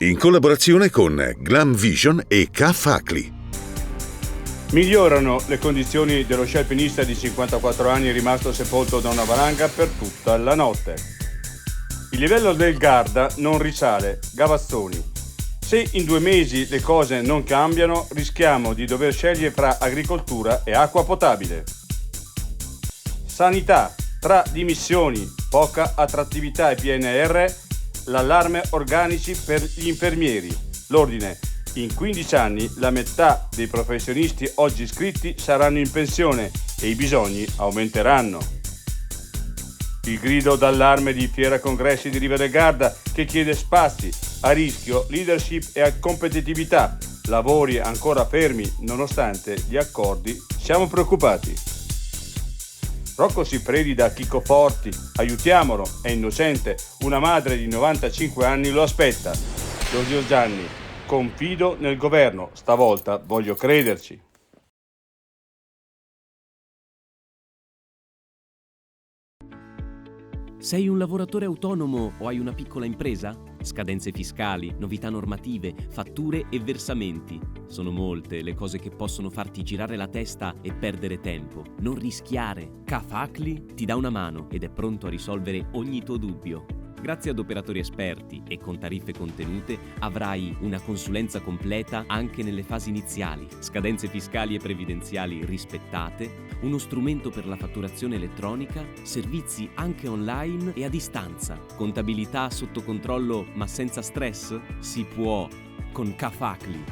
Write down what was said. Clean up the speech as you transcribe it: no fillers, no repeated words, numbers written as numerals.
in collaborazione con Glam Vision e K-Facli. Migliorano le condizioni dello sci alpinista di 54 anni rimasto sepolto da una valanga per tutta la notte. Il livello del Garda non risale, Gavazzoni. Se in 2 mesi le cose non cambiano, rischiamo di dover scegliere fra agricoltura e acqua potabile. Sanità, tra dimissioni, poca attrattività e PNR, l'allarme organici per gli infermieri. L'ordine: in 15 anni la metà dei professionisti oggi iscritti saranno in pensione e i bisogni aumenteranno. Il grido d'allarme di Fiera Congressi di Riva del Garda che chiede spazi a rischio, leadership e competitività. Lavori ancora fermi nonostante gli accordi. Siamo preoccupati. Rocco Siffredi da Chicco Forti, aiutiamolo, è innocente, una madre di 95 anni lo aspetta. Giorgio Gianni, confido nel governo, stavolta voglio crederci. Sei un lavoratore autonomo o hai una piccola impresa? Scadenze fiscali, novità normative, fatture e versamenti. Sono molte le cose che possono farti girare la testa e perdere tempo. Non rischiare. K-Facli ti dà una mano ed è pronto a risolvere ogni tuo dubbio. Grazie ad operatori esperti e con tariffe contenute avrai una consulenza completa anche nelle fasi iniziali, scadenze fiscali e previdenziali rispettate, uno strumento per la fatturazione elettronica, servizi anche online e a distanza, contabilità sotto controllo ma senza stress? Si può con K-Facli.